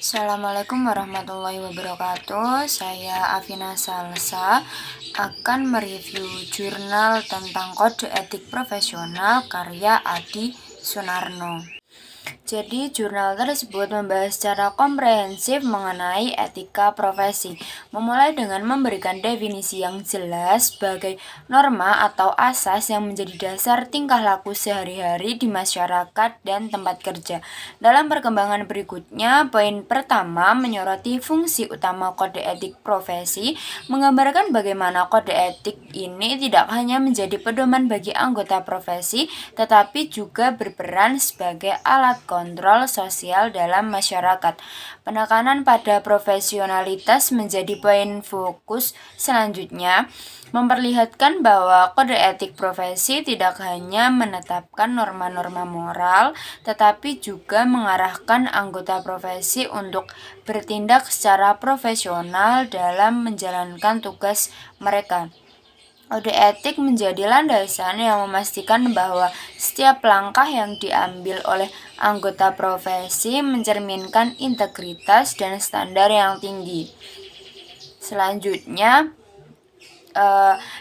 Assalamualaikum warahmatullahi wabarakatuh. Saya Afina Salsa akan mereview jurnal tentang kode etik profesional karya Adi Sunarno. Jadi, jurnal tersebut membahas secara komprehensif mengenai etika profesi, memulai dengan memberikan definisi yang jelas sebagai norma atau asas yang menjadi dasar tingkah laku sehari-hari di masyarakat dan tempat kerja. Dalam perkembangan berikutnya, poin pertama menyoroti fungsi utama kode etik profesi, menggambarkan bagaimana kode etik ini tidak hanya menjadi pedoman bagi anggota profesi, tetapi juga berperan sebagai alat kontrol sosial dalam masyarakat. Penekanan pada profesionalitas menjadi poin fokus selanjutnya, memperlihatkan bahwa kode etik profesi tidak hanya menetapkan norma-norma moral, tetapi juga mengarahkan anggota profesi untuk bertindak secara profesional dalam menjalankan tugas mereka. Kode etik menjadi landasan yang memastikan bahwa setiap langkah yang diambil oleh anggota profesi mencerminkan integritas dan standar yang tinggi. Selanjutnya,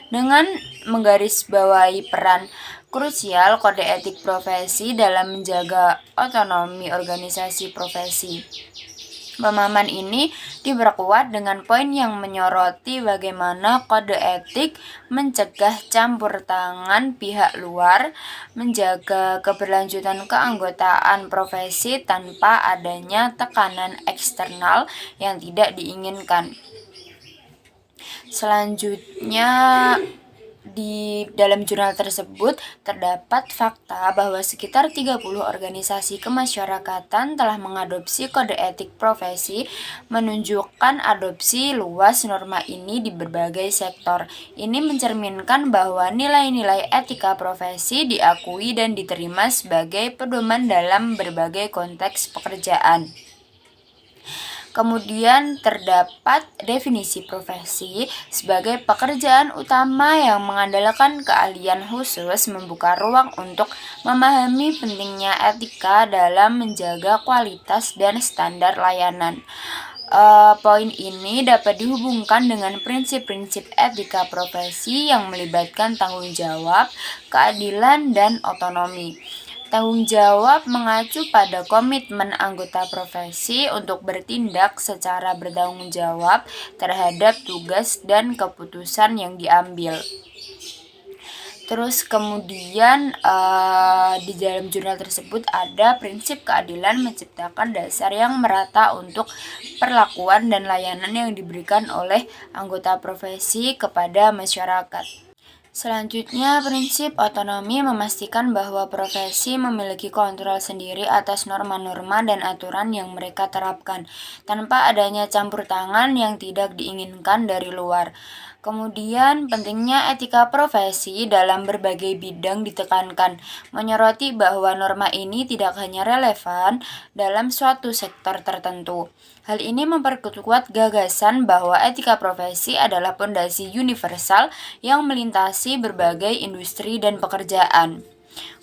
dengan menggarisbawahi peran krusial kode etik profesi dalam menjaga otonomi organisasi profesi. Pemahaman ini diperkuat dengan poin yang menyoroti bagaimana kode etik mencegah campur tangan pihak luar, menjaga keberlanjutan keanggotaan profesi tanpa adanya tekanan eksternal yang tidak diinginkan. Selanjutnya, di dalam jurnal tersebut terdapat fakta bahwa sekitar 30 organisasi kemasyarakatan telah mengadopsi kode etik profesi, menunjukkan adopsi luas norma ini di berbagai sektor. Ini mencerminkan bahwa nilai-nilai etika profesi diakui dan diterima sebagai pedoman dalam berbagai konteks pekerjaan. Kemudian terdapat definisi profesi sebagai pekerjaan utama yang mengandalkan keahlian khusus, membuka ruang untuk memahami pentingnya etika dalam menjaga kualitas dan standar layanan. Poin ini dapat dihubungkan dengan prinsip-prinsip etika profesi yang melibatkan tanggung jawab, keadilan, dan otonomi. Tanggung jawab mengacu pada komitmen anggota profesi untuk bertindak secara bertanggung jawab terhadap tugas dan keputusan yang diambil. Terus kemudian di dalam jurnal tersebut ada prinsip keadilan menciptakan dasar yang merata untuk perlakuan dan layanan yang diberikan oleh anggota profesi kepada masyarakat. Selanjutnya, prinsip otonomi memastikan bahwa profesi memiliki kontrol sendiri atas norma-norma dan aturan yang mereka terapkan, tanpa adanya campur tangan yang tidak diinginkan dari luar. Kemudian, pentingnya etika profesi dalam berbagai bidang ditekankan, menyoroti bahwa norma ini tidak hanya relevan dalam suatu sektor tertentu. Hal ini memperkuat gagasan bahwa etika profesi adalah fondasi universal yang melintasi berbagai industri dan pekerjaan.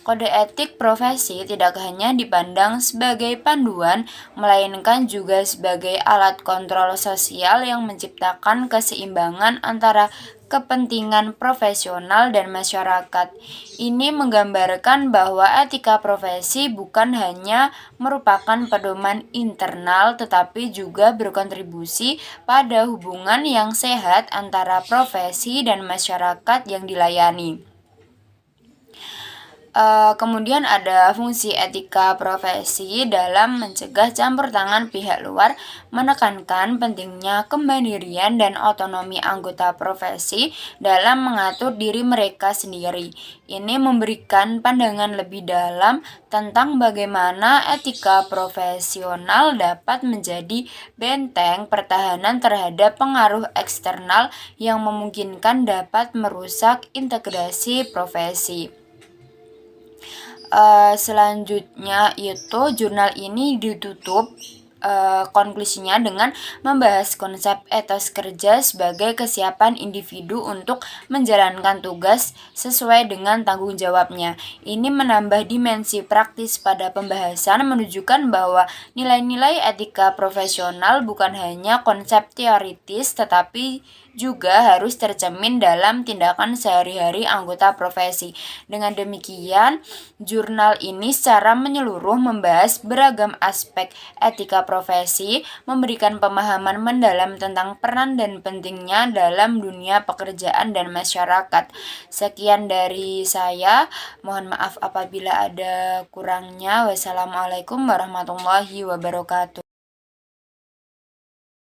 Kode etik profesi tidak hanya dipandang sebagai panduan, melainkan juga sebagai alat kontrol sosial yang menciptakan keseimbangan antara kepentingan profesional dan masyarakat. Ini menggambarkan bahwa etika profesi bukan hanya merupakan pedoman internal, tetapi juga berkontribusi pada hubungan yang sehat antara profesi dan masyarakat yang dilayani. Kemudian ada fungsi etika profesi dalam mencegah campur tangan pihak luar, menekankan pentingnya kemandirian dan otonomi anggota profesi dalam mengatur diri mereka sendiri. Ini memberikan pandangan lebih dalam tentang bagaimana etika profesional dapat menjadi benteng pertahanan terhadap pengaruh eksternal yang memungkinkan dapat merusak integrasi profesi. Selanjutnya itu jurnal ini ditutup konklusinya dengan membahas konsep etos kerja sebagai kesiapan individu untuk menjalankan tugas sesuai dengan tanggung jawabnya. Ini menambah dimensi praktis pada pembahasan, menunjukkan bahwa nilai-nilai etika profesional bukan hanya konsep teoritis tetapi juga harus tercermin dalam tindakan sehari-hari anggota profesi. Dengan demikian, jurnal ini secara menyeluruh membahas beragam aspek etika profesi, memberikan pemahaman mendalam tentang peran dan pentingnya dalam dunia pekerjaan dan masyarakat. Sekian dari saya, mohon maaf apabila ada kurangnya. Wassalamualaikum warahmatullahi wabarakatuh.